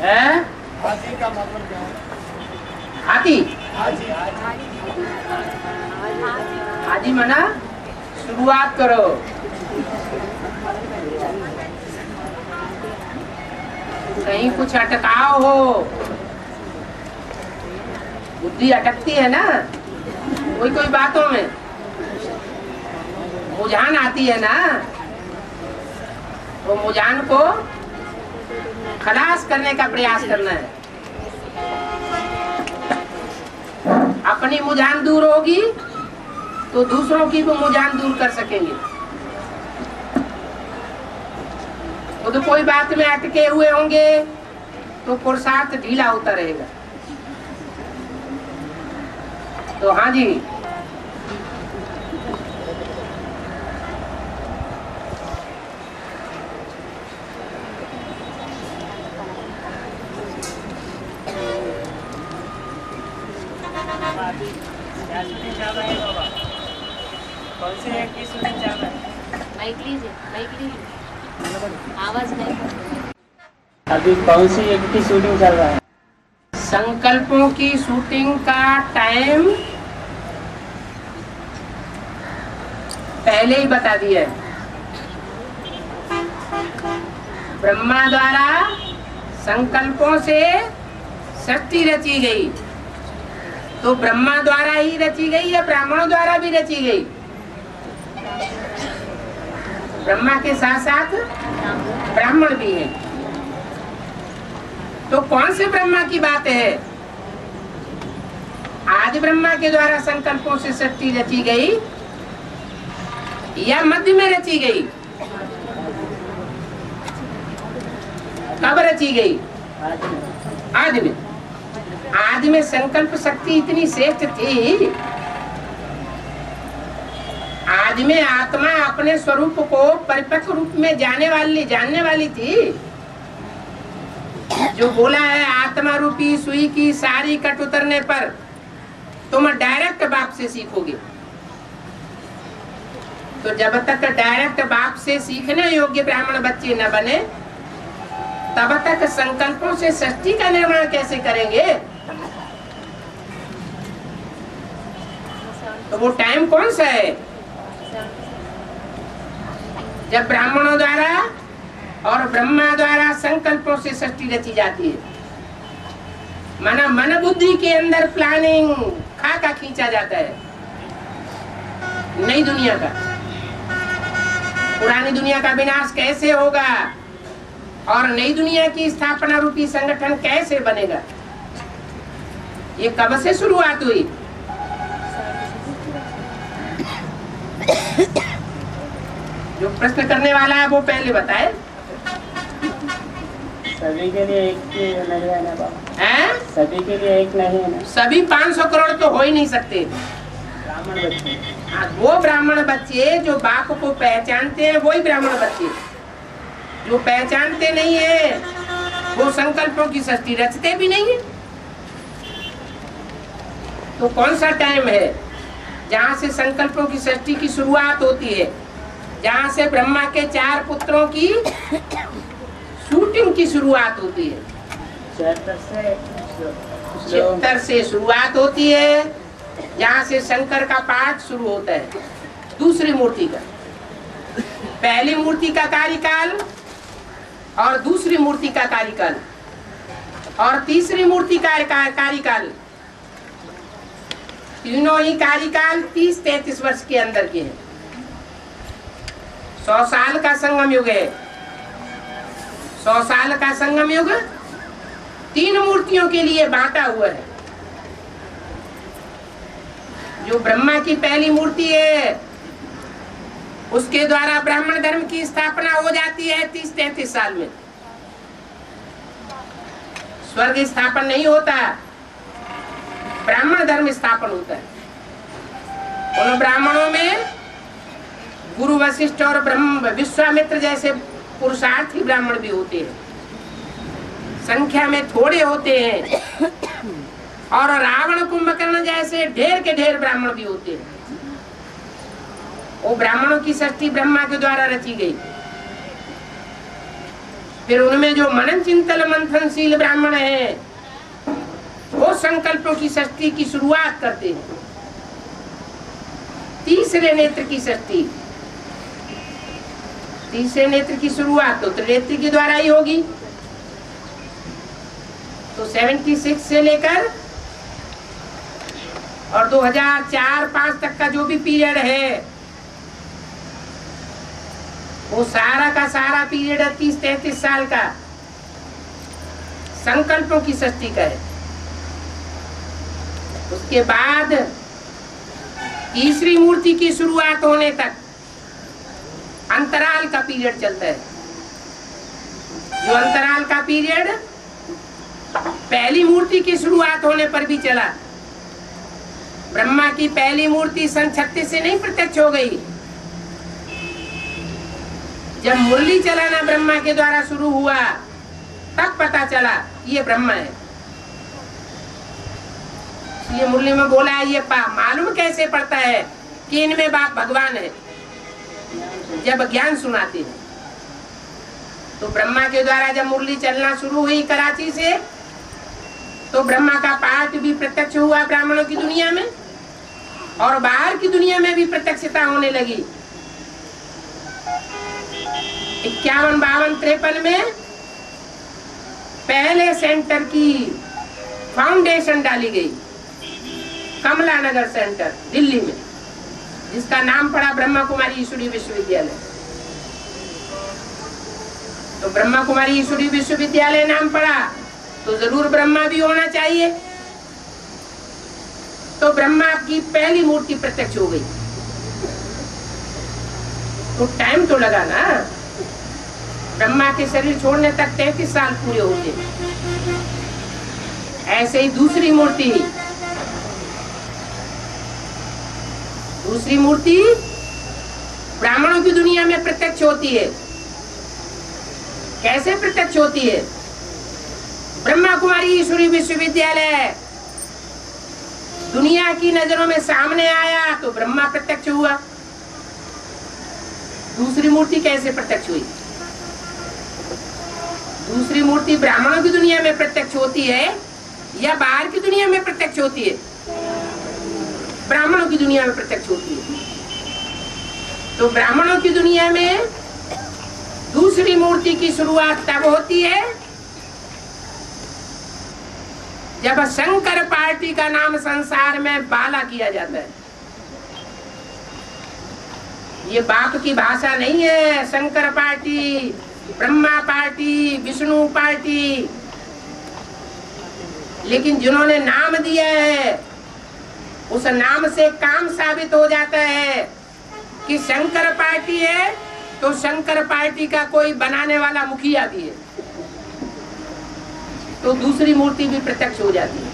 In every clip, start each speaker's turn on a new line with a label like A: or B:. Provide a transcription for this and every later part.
A: है?
B: हाथी का मतलब क्या है?
A: हाथी?
B: हाथी
A: हाथी मना शुरुआत करो। कहीं कुछ अटकाव हो, बुद्धि अटकती है ना कोई कोई बातों में, मुझान आती है ना, तो मुझान को खलास करने का प्रयास करना है। अपनी मुझान दूर होगी तो दूसरों की भी मुझान दूर कर सकेंगे। खुद कोई बात में अटके हुए होंगे तो पुरुषार्थ ढीला होता रहेगा। तो हाँ जी,
B: कौन से एक की शूटिंग चल रहा है?
C: माइक लीजिए, आवाज नहीं।
B: अभी कौन सी एक की शूटिंग चल रहा है?
A: संकल्पों की शूटिंग का टाइम पहले ही बता दिया है। ब्रह्मा द्वारा संकल्पों से सृष्टि रची गई, तो ब्रह्मा द्वारा ही रची गई या ब्राह्मणों द्वारा भी रची गई? ब्रह्मा के साथ साथ ब्राह्मण भी हैं। तो कौन से ब्रह्मा की बात है? आज ब्रह्मा के द्वारा संकल्पों से सृष्टि रची गई या मध्य में रची गई? कब रची गई? आज में। आज में संकल्प शक्ति इतनी श्रेष्ठ थी, आज में आत्मा अपने स्वरूप को परिपक्व रूप में जानने वाली थी। जो बोला है आत्मा रूपी सुई की सारी कट उतरने पर तुम डायरेक्ट बाप से सीखोगे। तो जब तक डायरेक्ट बाप से सीखने योग्य ब्राह्मण बच्चे न बने, तब तक संकल्पों से सृष्टि का निर्माण कैसे करेंगे? तो वो टाइम कौन सा है? जब ब्राह्मणों द्वारा और ब्रह्मा द्वारा संकल्पों से सृष्टि रची जाती है। माना मन बुद्धि के अंदर प्लानिंग खाका खींचा जाता है नई दुनिया का। पुरानी दुनिया का विनाश कैसे होगा और नई दुनिया की स्थापना रूपी संगठन कैसे बनेगा, ये कब से शुरुआत हुई? जो प्रश्न करने वाला है वो पहले बताए।
B: सभी के लिए एक नहीं है ना बाबा?
A: हैं?
B: सभी के लिए एक नहीं है ना?
A: सभी 500 करोड़ तो हो ही नहीं सकते।
B: ब्राह्मण बच्चे,
A: वो ब्राह्मण बच्चे जो बाप को पहचानते हैं वही ब्राह्मण बच्चे। जो पहचानते नहीं है वो संकल्पों की सृष्टि रचते भी नहीं है। तो कौन सा टाइम है जहाँ से संकल्पों की सृष्टि की शुरुआत होती है? जहाँ से ब्रह्मा के 4 पुत्रों की शूटिंग की शुरुआत होती है। 76 से शुरुआत होती है, जहाँ से शंकर का पाठ शुरू होता है। दूसरी मूर्ति का, पहली मूर्ति का कार्यकाल और दूसरी मूर्ति का कार्यकाल और तीसरी मूर्ति का कार्यकाल, तीनों ही कार्यकाल 30-33 वर्ष के अंदर के हैं। 100 साल का संगम युग है। 100 साल का संगम युग 3 मूर्तियों के लिए बांटा हुआ है। जो ब्रह्मा की पहली मूर्ति है उसके द्वारा ब्राह्मण धर्म की स्थापना हो जाती है 30-33 साल में। स्वर्ग स्थापन नहीं होता, ब्राह्मण धर्म स्थापन होता है। उन ब्राह्मणों में गुरु वशिष्ठ और ब्रह्म विश्वामित्र जैसे पुरुषार्थी ब्राह्मण भी होते हैं, संख्या में थोड़े होते हैं। और रावण कुंभकर्ण जैसे ढेर के ढेर ब्राह्मण भी होते हैं। वो ब्राह्मणों की सृष्टि ब्रह्मा के द्वारा रची गई। फिर उनमें जो मनन चिंतन मंथनशील ब्राह्मण है वो संकल्पों की षष्ठी की शुरुआत करते हैं। तीसरे नेत्र की षष्ठी, तीसरे नेत्र की शुरुआत तो त्रिनेत्री के द्वारा ही होगी। तो 76 से लेकर और 2004-05 तक का जो भी पीरियड है वो सारा का सारा पीरियड 30-33 साल का संकल्पों की षष्ठी का है। उसके बाद तीसरी मूर्ति की शुरुआत होने तक अंतराल का पीरियड चलता है। जो अंतराल का पीरियड पहली मूर्ति की शुरुआत होने पर भी चला। ब्रह्मा की पहली मूर्ति सन 36 से नहीं प्रत्यक्ष हो गई। जब मुरली चलाना ब्रह्मा के द्वारा शुरू हुआ तब पता चला ये ब्रह्मा है। ये मुरली में बोला है, ये मालूम कैसे पड़ता है कि इनमें बाप भगवान है? जब ज्ञान सुनाते हैं तो ब्रह्मा के द्वारा जब मुरली चलना शुरू हुई कराची से तो ब्रह्मा का पाठ भी प्रत्यक्ष हुआ ब्राह्मणों की दुनिया में और बाहर की दुनिया में भी प्रत्यक्षता होने लगी। 51, 52, 53 में पहले सेंटर की फाउंडेशन डाली गई कमला नगर सेंटर दिल्ली में, जिसका नाम पड़ा ब्रह्मा कुमारी ईश्वरी विश्वविद्यालय। तो ब्रह्मा कुमारी ईश्वरी विश्वविद्यालय नाम पड़ा तो जरूर ब्रह्मा भी होना चाहिए। तो ब्रह्मा की पहली मूर्ति प्रत्यक्ष हो गई। तो टाइम तो लगा ना, ब्रह्मा के शरीर छोड़ने तक 33 साल पूरे होते। ऐसे ही दूसरी मूर्ति ब्राह्मणों की दुनिया में प्रत्यक्ष होती है। कैसे प्रत्यक्ष होती है? ब्रह्मा कुमारी ईश्वरी विश्वविद्यालय दुनिया की नजरों में सामने आया तो ब्रह्मा प्रत्यक्ष हुआ। दूसरी मूर्ति कैसे प्रत्यक्ष हुई? दूसरी मूर्ति ब्राह्मणों की दुनिया में प्रत्यक्ष होती है या बाहर की दुनिया में प्रत्यक्ष होती है? ब्राह्मणों की दुनिया में प्रत्यक्ष होती है। तो ब्राह्मणों की दुनिया में दूसरी मूर्ति की शुरुआत तब होती है जब शंकर पार्टी का नाम संसार में बाला किया जाता है। ये बाप की भाषा नहीं है। Shankar party, Brahma party, Vishnu party, लेकिन जिन्होंने नाम दिया है उस नाम से काम साबित हो जाता है कि शंकर पार्टी है तो शंकर पार्टी का कोई बनाने वाला मुखिया भी है, तो दूसरी मूर्ति भी प्रत्यक्ष हो जाती है।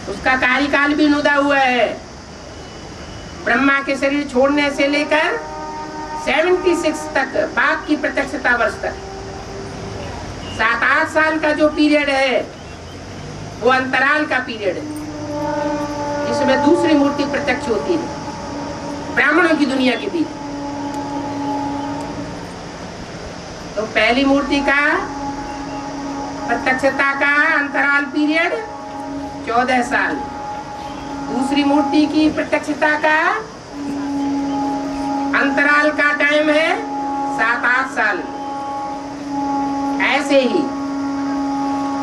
A: उसका कार्यकाल भी नुदा हुआ है। ब्रह्मा के शरीर छोड़ने से लेकर 76 तक बाप की प्रत्यक्षता वर्ष तक 7-8 साल का जो पीरियड है वो अंतराल का पीरियड है। इसमें दूसरी मूर्ति प्रत्यक्ष होती है ब्राह्मणों की दुनिया के बीच। तो पहली मूर्ति का प्रत्यक्षता का अंतराल पीरियड 14 साल, दूसरी मूर्ति की प्रत्यक्षता का अंतराल का टाइम है 7-8 साल। ऐसे ही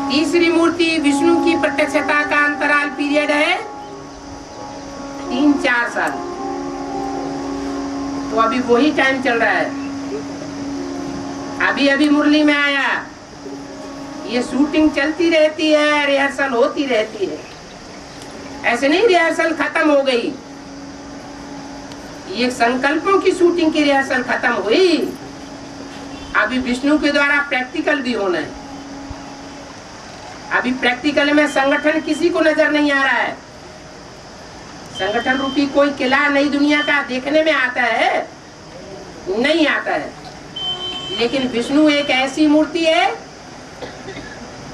A: तीसरी मूर्ति विष्णु की प्रत्यक्षता का अंतराल पीरियड है 3-4 साल। तो अभी वही टाइम चल रहा है। अभी अभी मुरली में आया, ये शूटिंग चलती रहती है, रिहर्सल होती रहती है। ऐसे नहीं रिहर्सल खत्म हो गई, ये संकल्पों की शूटिंग की रिहर्सल खत्म हुई। अभी विष्णु के द्वारा प्रैक्टिकल भी होना है। अभी प्रैक्टिकल में संगठन किसी को नजर नहीं आ रहा है। संगठन रूपी कोई किला नई दुनिया का देखने में आता है? नहीं आता है। लेकिन विष्णु एक ऐसी मूर्ति है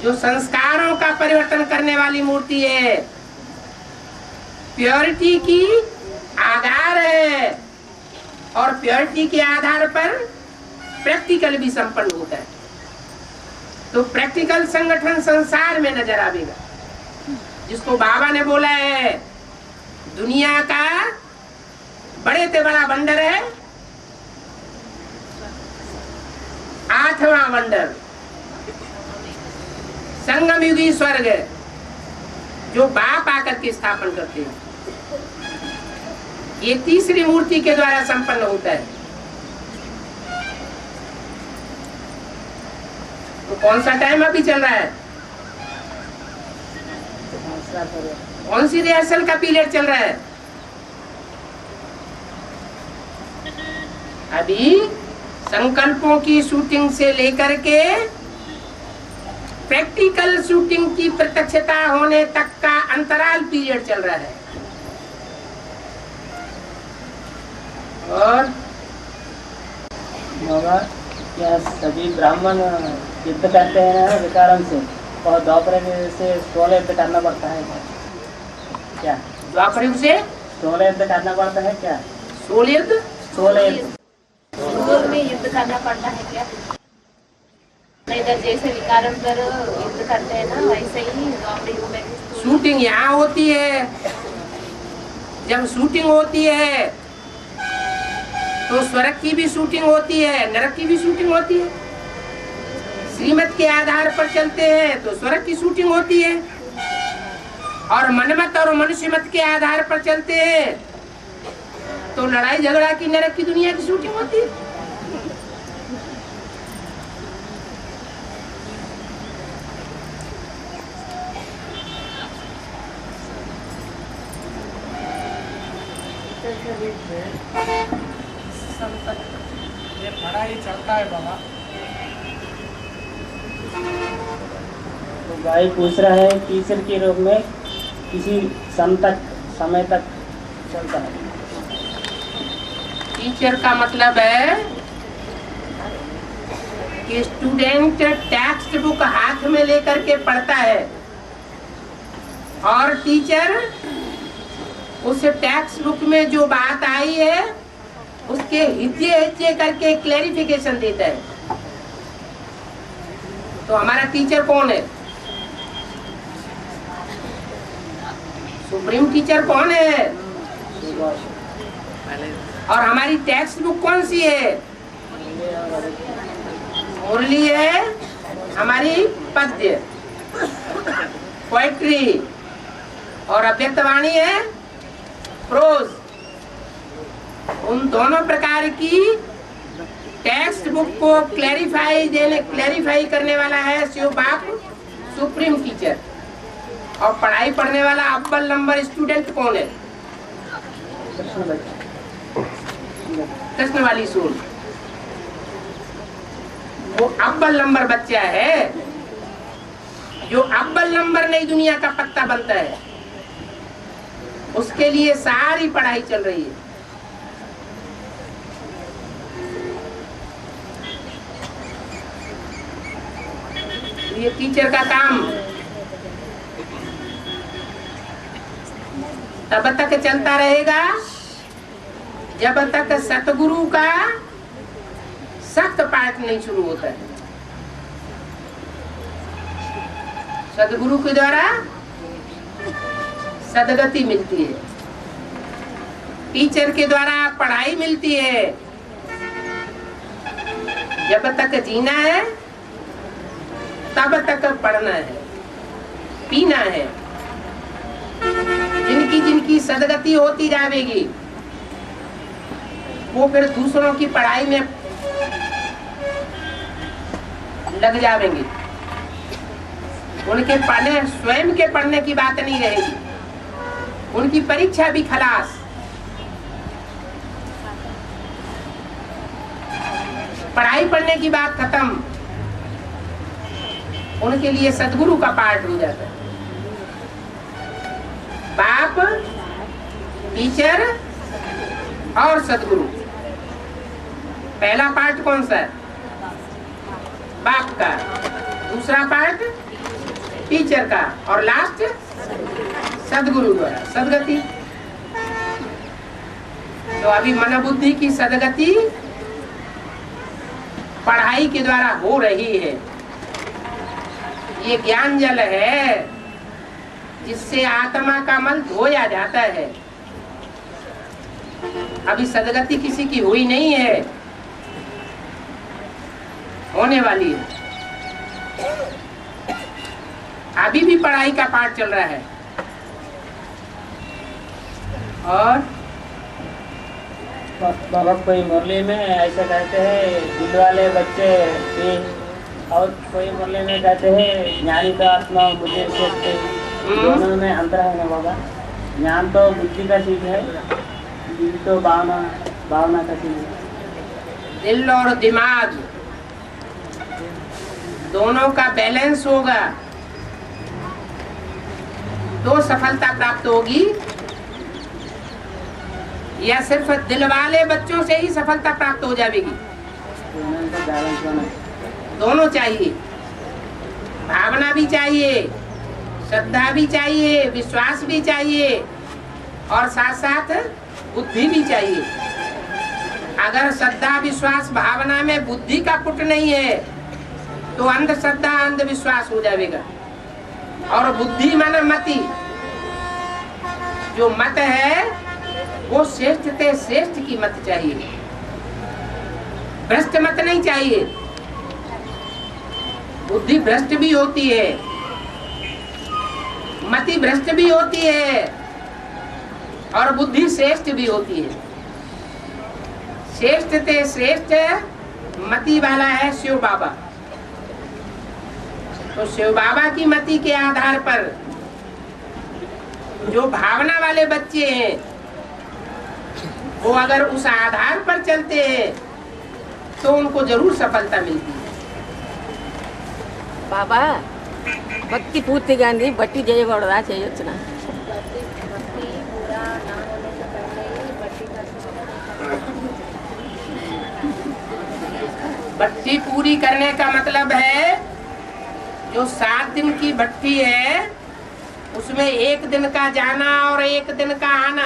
A: जो संस्कारों का परिवर्तन करने वाली मूर्ति है, प्योरिटी की आधार है और प्योरिटी के आधार पर प्रैक्टिकल भी संपन्न होता है। तो प्रैक्टिकल संगठन संसार में नजर आवेगा, जिसको बाबा ने बोला है दुनिया का बड़े से बड़ा वंडर है 8वां वंडर संगम युगी स्वर्ग, जो बाप आकर के स्थापन करते हैं। ये तीसरी मूर्ति के द्वारा संपन्न होता है। तो कौन सा टाइम अभी चल रहा है? कौन सी रिहर्सल का पीरियड चल रहा है? अभी संकल्पों की शूटिंग से लेकर के प्रैक्टिकल शूटिंग की प्रत्यक्षता होने तक का अंतराल पीरियड चल रहा है। और
B: बाबा, क्या सभी ब्राह्मण युद्ध करते हैं ना विकारम से, और द्वापर से 16 युद्ध करना पड़ता है क्या?
A: द्वापर युग से
B: 16 युद्ध करना पड़ता है क्या?
A: 16 युद्ध
B: 16 युद्ध
C: में युद्ध करना पड़ता है क्या? इधर जैसे विकारम पर युद्ध करते हैं ना, वैसे ही द्वापर युग में
A: शूटिंग यहाँ होती है। जब शूटिंग होती है तो स्वर्ग की भी शूटिंग होती है, नरक की भी शूटिंग होती है। श्रीमत के आधार पर चलते हैं तो स्वर्ग की शूटिंग होती है, और मनमत और मनुष्य मत के आधार पर चलते हैं तो लड़ाई झगड़ा की नरक की दुनिया की शूटिंग होती है।
D: ये पढ़ाई चलता है बाबा।
B: तो भाई पूछ रहा है टीचर के रूप में किसी समय तक चलता है।
A: टीचर का मतलब है कि स्टूडेंट टेक्स्ट बुक हाथ में लेकर के पढ़ता है, और टीचर उस टेक्स्ट बुक में जो बात आई है उसके हिज्जे करके क्लैरिफिकेशन देता है। तो हमारा टीचर कौन है? सुप्रीम टीचर कौन है? और हमारी टेक्स्ट बुक कौन सी है? मुरली है, हमारी पद्य पोएट्री, और अव्यक्तवाणी है प्रोज। उन दोनों प्रकार की टेक्स्ट बुक को क्लैरिफाई करने वाला है शिव बाप सुप्रीम टीचर। और पढ़ाई पढ़ने वाला अव्वल नंबर स्टूडेंट कौन है? कृष्ण वाली सोल, वो अव्वल नंबर बच्चा है, जो अव्वल नंबर नई दुनिया का पत्ता बनता है। उसके लिए सारी पढ़ाई चल रही है। ये टीचर का काम तब तक चलता रहेगा जब तक सतगुरु का सख्त पाठ नहीं शुरू होता है। सतगुरु के द्वारा सदगति मिलती है, टीचर के द्वारा पढ़ाई मिलती है। जब तक जीना है तब तक पढ़ना है, पीना है। जिनकी सदगति होती जाएगी वो फिर दूसरों की पढ़ाई में लग जाएंगे। उनके पढ़ने, स्वयं के पढ़ने की बात नहीं रहेगी, उनकी परीक्षा भी खलास। पढ़ाई पढ़ने की बात खत्म, उनके लिए सदगुरु का पाठ हो जाता है। बाप, टीचर और सदगुरु। पहला पाठ कौन सा है? बाप का। दूसरा पाठ टीचर का, और लास्ट सदगुरु द्वारा सदगति। तो अभी मन बुद्धि की सदगति पढ़ाई के द्वारा हो रही है। ये ज्ञान जल है जिससे आत्मा का मल धोया जाता है। अभी सदगति किसी की हुई नहीं है, होने वाली है। अभी भी पढ़ाई का पाठ चल रहा है। और
B: बाबा कोई मुरली में ऐसा कहते हैं दिल वाले बच्चे भी, और कोई मुरली में कहते हैं ज्ञानी का आत्मा बुद्धि से, दोनों में अंतर है ना बाबा? ज्ञान तो बुद्धि का चीज है, दिल तो भावना का चीज है।
A: दिल और दिमाग दोनों का बैलेंस होगा तो सफलता प्राप्त होगी, या सिर्फ दिल वाले बच्चों से ही सफलता प्राप्त हो जाएगी? दोनों चाहिए, भावना भी चाहिए, श्रद्धा भी चाहिए, विश्वास भी चाहिए, और साथ साथ बुद्धि भी चाहिए। अगर श्रद्धा विश्वास भावना में बुद्धि का पुट नहीं है तो अंधश्रद्धा अंधविश्वास हो जाएगा। और बुद्धि माने मति, जो मत है वो श्रेष्ठ ते श्रेष्ठ की मत चाहिए, भ्रष्ट मत नहीं चाहिए। बुद्धि भ्रष्ट भी होती है, मति भ्रष्ट भी होती है, और बुद्धि श्रेष्ठ भी होती है। श्रेष्ठ ते श्रेष्ठ मति वाला है शिव बाबा। तो शिव बाबा की मति के आधार पर जो भावना वाले बच्चे हैं वो अगर उस आधार पर चलते हैं तो उनको जरूर सफलता मिलती है।
E: बाबा भक्ति पूर्तिगांधी बट्टी చేయకూడదా చేయొచ్చునా?
A: भट्टी पूरी करने का मतलब है जो 7 दिन की भट्टी है उसमें 1 दिन का जाना और 1 दिन का आना,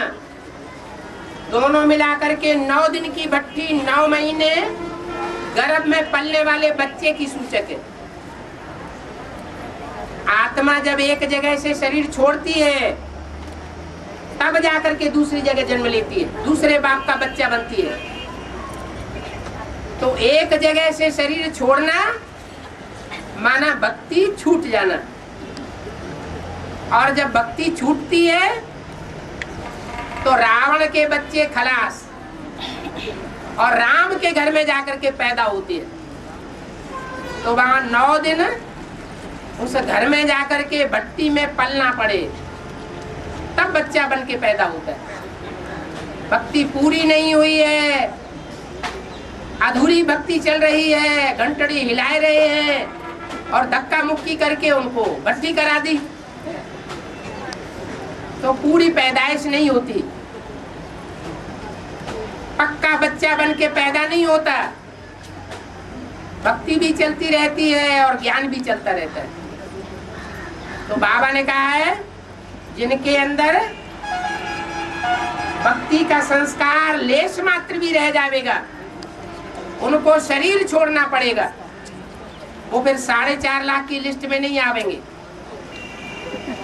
A: दोनों मिलाकर के 9 दिन की भट्टी 9 महीने गर्भ में पलने वाले बच्चे की सूचक है। आत्मा जब एक जगह से शरीर छोड़ती है तब जाकर के दूसरी जगह जन्म लेती है, दूसरे बाप का बच्चा बनती है। तो एक जगह से शरीर छोड़ना माना भक्ति छूट जाना, और जब भक्ति छूटती है तो रावण के बच्चे खलास और राम के घर में जाकर के पैदा होती है। तो वहां 9 दिन उस घर में जाकर के भट्टी में पलना पड़े तब बच्चा बन के पैदा होता है। भक्ति पूरी नहीं हुई है, अधूरी भक्ति चल रही है, घंटड़ी हिलाए रहे हैं और धक्का मुक्की करके उनको भट्टी करा दी तो पूरी पैदाइश नहीं होती, पक्का बच्चा बन के पैदा नहीं होता। भक्ति भी चलती रहती है और ज्ञान भी चलता रहता है। तो बाबा ने कहा है जिनके अंदर भक्ति का संस्कार लेश मात्र भी रह जाएगा उनको शरीर छोड़ना पड़ेगा, वो फिर 4.5 लाख की लिस्ट में नहीं आवेंगे।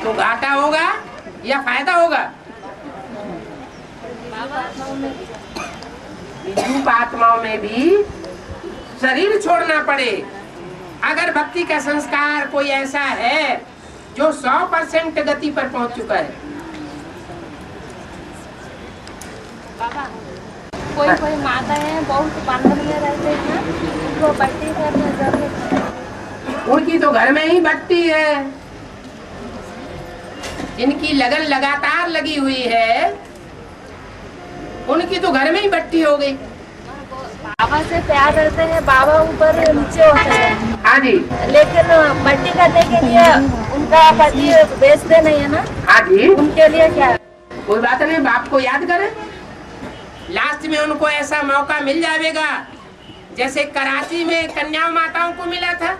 A: तो घाटा होगा या फायदा होगा? विद्युत आत्माओं में भी शरीर छोड़ना पड़े। अगर भक्ति का संस्कार कोई ऐसा है जो 100% गति पर पहुंच चुका है।
C: बाबा कोई माता है बहुत बंधन में रहते हैं, उनको भट्टी करना जरूरत है।
A: उनकी तो घर में ही भट्टी है, जिनकी लगन लगातार लगी हुई है उनकी तो घर में ही भट्टी हो गई।
C: बाबा से प्यार करते हैं, बाबा ऊपर नीचे होते हैं।
A: हाँ जी।
C: लेकिन भट्टी करने के लिए उनका पति बेचते नहीं है ना?
A: हाँ जी।
C: उनके लिए क्या?
A: कोई बात नहीं, बाप को याद करें, लास्ट में उनको ऐसा मौका मिल जाएगा जैसे कराची में कन्या माताओं को मिला था।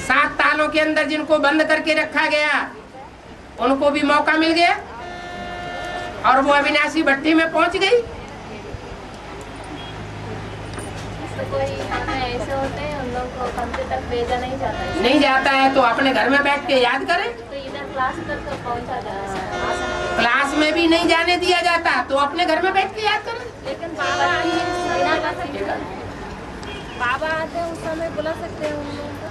A: 7 तालों के अंदर जिनको बंद करके रखा गया उनको भी मौका मिल गया और वो अविनाशी भट्टी में पहुंच गई।
C: कोई ऐसे होते हैं लोग को कंप्यूटर तक भेजा नहीं जाता है।
A: नहीं जाता है तो अपने घर में बैठ के याद करें।
C: तो इधर क्लास तक तो पहुँचा जा
A: क्लास में भी नहीं जाने दिया जाता तो अपने घर में बैठ के याद करें।
C: लेकिन बाबा आते हैं उस समय बुला सकते हैं उन लोगों को।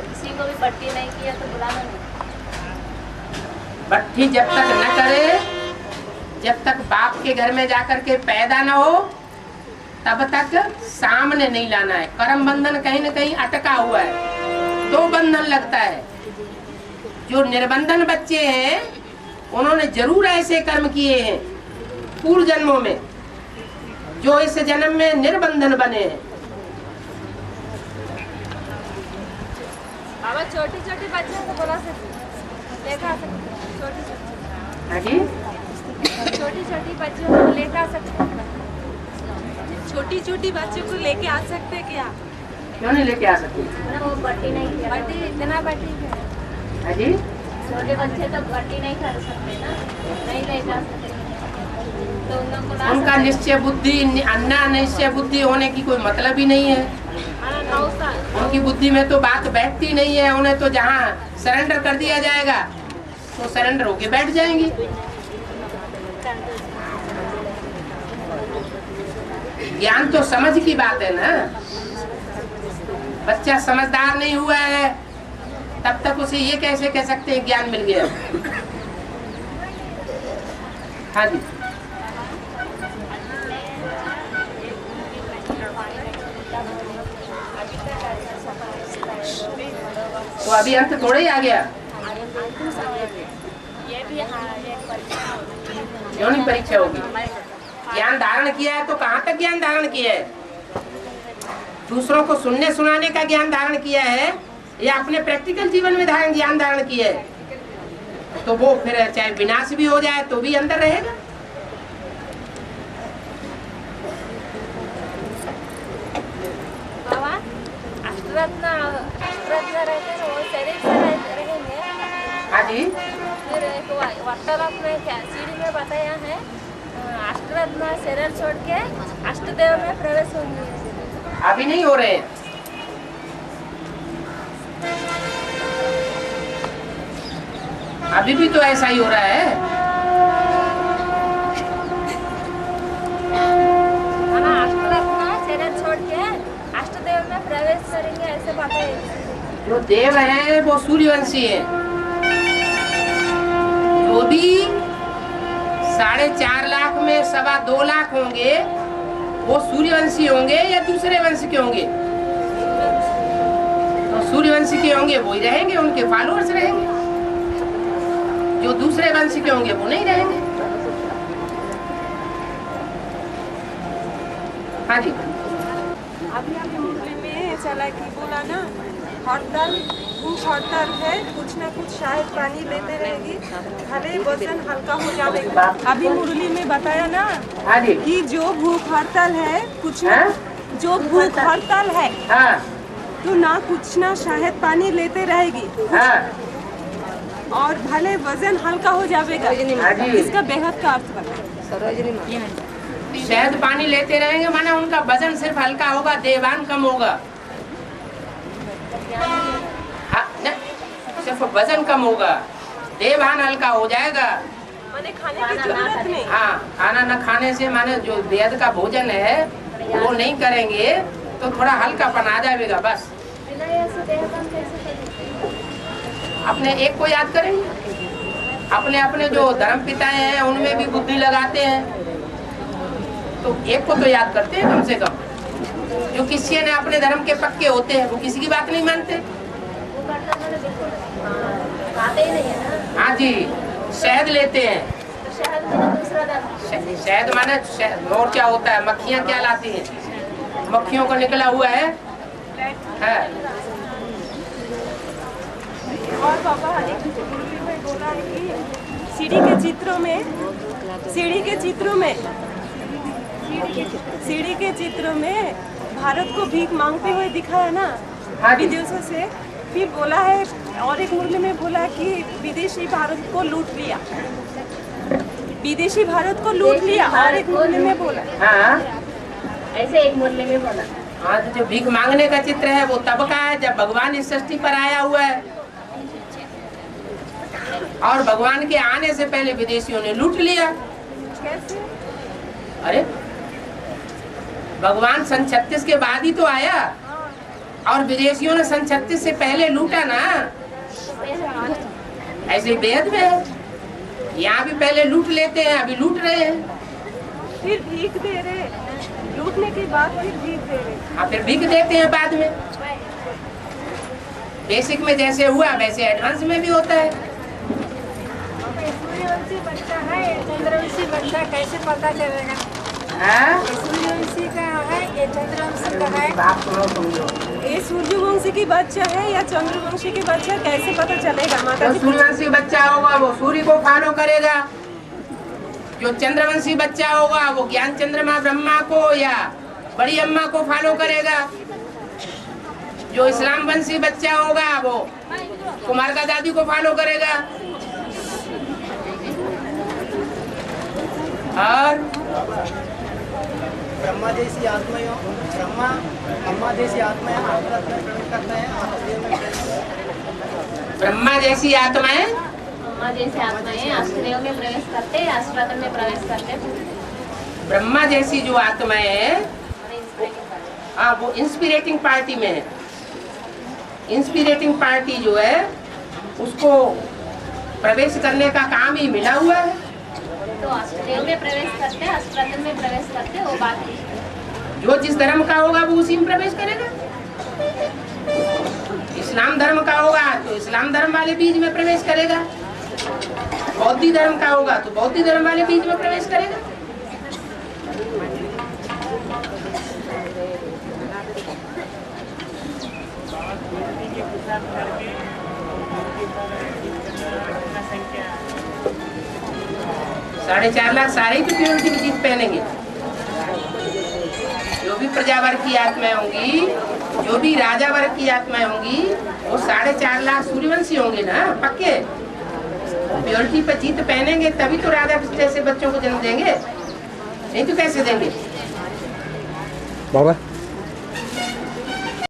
C: किसी को भी पट्टी नहीं किया तो बुलाना नहीं।
A: भट्टी जब तक न करे, जब तक बाप के घर में जाकर के पैदा न हो तब तक सामने नहीं लाना है। कर्म बंधन कहीं न कहीं अटका हुआ है, तो बंधन लगता है। जो निर्बंधन बच्चे हैं उन्होंने जरूर ऐसे कर्म किए हैं पूर्व जन्मों में, जो इस जन्म में निर्बंधन बने हैं।
C: बाबा छोटी छोटी बच्चियों को बुला सकते, लेकर छोटी छोटी बच्चियों को लेकर आ सकते। छोटी छोटी बच्चों को लेके आ सकते हैं क्या?
A: क्यों नहीं लेके आ सकते?
C: ना वो बट्टी नहीं, बट्टी बिना बट्टी के।
A: हाँ जी,
C: छोटे बच्चे तो बट्टी नहीं कर सकते ना, नहीं ले जा सकते, तो उन लोगों को ला
A: उनका
C: सकते।
A: निश्चय बुद्धि, अन्ना निश्चय बुद्धि होने की कोई मतलब ही नहीं है।
C: 9 साल
A: उनकी बुद्धि में तो बात बैठती नहीं है। उन्हें तो जहाँ सरेंडर कर दिया जाएगा तो सरेंडर होके बैठ जाएंगी। ज्ञान तो समझ की बात है ना। बच्चा समझदार नहीं हुआ है तब तक उसे ये कैसे कह सकते हैं ज्ञान मिल गया। हाँ जी, तो अभी अंत थोड़ा ही आ गया। क्यों नहीं परीक्षा होगी? ज्ञान धारण किया है तो कहाँ तक ज्ञान धारण किया है? दूसरों को सुनने सुनाने का ज्ञान धारण किया है या अपने प्रैक्टिकल जीवन में ज्ञान धारण किया है? तो वो फिर चाहे विनाश भी हो जाए तो भी अंदर रहेगा।
C: बाबा अष्टरत्न रहते हैं वो शरीर से रहेंगे।
A: हाँ जी,
C: फिर एक वार्तालाप में क्या सीढ़ी में बताया है, अष्टरत्न शरीर छोड़ के अष्टदेव में प्रवेश होंगे।
A: अभी नहीं हो रहे हैं। अभी भी तो ऐसा ही हो रहा है।
C: अष्टरत्न शरीर छोड़ के अष्टदेव में प्रवेश करेंगे ऐसे बताया।
A: जो देव हैं वो सूर्यवंशी हैं। जो भी 4.5 लाख में 2.25 लाख होंगे वो सूर्यवंशी होंगे या दूसरे वंश के होंगे? तो सूर्यवंशी के होंगे वो ही रहेंगे, उनके फॉलोअर्स रहेंगे। जो दूसरे वंश के होंगे वो नहीं रहेंगे। हाँ जी,
F: अभी अभी मुरली में चला कि बोला ना, हड़ताल भूख हड़ताल है, कुछ ना कुछ शायद पानी लेते रहेगी, भले वजन हल्का हो जाएगा। अभी मुरली में बताया ना
A: हाँ जी,
F: कि जो भूख हड़ताल है कुछ ना,
A: हाँ?
F: जो भूख हड़ताल है
A: हाँ
F: तो ना कुछ ना शायद पानी लेते रहेगी
A: हाँ
F: और भले वजन हल्का हो जाएगा।
A: हाँ जी।
F: इसका बेहद का अर्थ बता।
A: शहद पानी लेते रहेंगे माने उनका वजन सिर्फ हल्का होगा, देवान कम होगा। हाँ, सिर्फ वजन कम होगा, देवान हल्का हो जाएगा।
F: माने खाने की जरूरत नहीं।
A: हाँ, खाना न खाने से माने जो वेद का भोजन है वो नहीं करेंगे तो थोड़ा हल्कापन आ जाएगा बस।
C: बिना ऐसे देहदान कैसे करेंगे?
A: अपने एक को याद करेंगे, अपने अपने जो धर्म पिताएं हैं उनमें भी बुद्धि लगाते हैं, तो एक को तो याद करते हैं कम से कम। जो किसी ने अपने धर्म के पक्के होते हैं वो किसी की बात नहीं मानते।
C: वो करता मैंने बिल्कुल खाते ही नहीं है ना।
A: हाँ जी, शहद लेते हैं।
C: तो शहद में दूसरा धर्म
A: शहद माने और क्या होता है, मक्खियाँ क्या लाती हैं, मक्खियों का निकला हुआ है।
F: और बाबा एक मुरली में बोला है कि सीढ़ी के चित्रों में भारत को भीख मांगते हुए दिखाया ना
A: हाँ जी।
F: विदेशों से। फिर बोला है और एक मुरली में बोला कि विदेशी भारत को लूट लिया। विदेशी भारत को लूट लिया और एक मूल्य में बोला।
A: हाँ
C: ऐसे एक मूल्य में बोला।
A: हाँ, तो जो भीख मांगने का चित्र है वो तब का है जब भगवान इस सृष्टि पर आया हुआ है, और भगवान के आने से पहले विदेशियों ने लूट लिया।
F: कैसे?
A: अरे भगवान सन 36 के बाद ही तो आया, और विदेशियों ने सन 36 से पहले लूटा ना। ऐसे वेद में है, यहाँ भी पहले लूट लेते हैं, अभी लूट रहे हैं।
F: फिर भीख दे रहे, लूटने के बाद फिर भीख दे रहे।
A: हाँ, फिर भीख देते हैं बाद में। बेसिक में जैसे हुआ वैसे एडवांस में भी होता है।
G: सूर्यवंशी बच्चा है, चंद्रवंशी बच्चा कैसे पता चलेगा?
A: हाँ?
G: सूर्यवंशी का है, ये चंद्रवंशी का है।
A: बात सुनो समझो।
F: ये सूर्यवंशी की बच्चा है या चंद्रवंशी की बच्चा, कैसे पता चलेगा माता
A: जो
F: जी?
A: सूर्यवंशी बच्चा होगा वो सूर्य को फॉलो करेगा, जो चंद्रवंशी बच्चा होगा वो ज्ञान चंद्रमा ब्रह्मा को या बड़ी अम्मा को फॉलो करेगा, जो इस्लाम वंशी बच्चा होगा वो कुमार का दादी को फॉलो करेगा। और
D: ब्रह्मा जैसी आत्माएं, ब्रह्मा जैसी आत्माएं आखिरत में प्रवेश करते हैं, आखिरत में प्रवेश।
A: ब्रह्मा जैसी आत्माएं,
C: ब्रह्मा जैसे आत्माएं अष्टदेव में प्रवेश करते हैं, अष्टरत्न में प्रवेश करते हैं।
A: ब्रह्मा जैसी जो आत्माएं हैं, हाँ, वो इंस्पिरेटिंग पार्टी में है। इंस्पिरेटिंग पार्टी जो है उसको प्रवेश करने का काम ही मिला हुआ है।
C: तो अष्टदेव में प्रवेश करते हैं, अष्टरत्न में प्रवेश करते हैं, वो बात है।
A: जो जिस धर्म का होगा वो उसी में प्रवेश करेगा। इस्लाम धर्म का होगा तो इस्लाम धर्म वाले बीज में प्रवेश करेगा, बौद्ध धर्म का होगा तो बौद्ध धर्म वाले बीज में प्रवेश करेगा। साढ़े 4 लाख सारे ही तो प्योरिटी की चीज पहनेंगे। जो भी प्रजा वर्ग की आत्माएं होंगी, जो भी राजा वर्ग की आत्माएं होंगी, वो 4.5 लाख सूर्यवंशी होंगे ना, पक्के। प्योरिटी पर जीत पहनेंगे तभी तो राधा कृष्ण जैसे बच्चों को जन्म देंगे, नहीं तो कैसे देंगे।
H: बाबा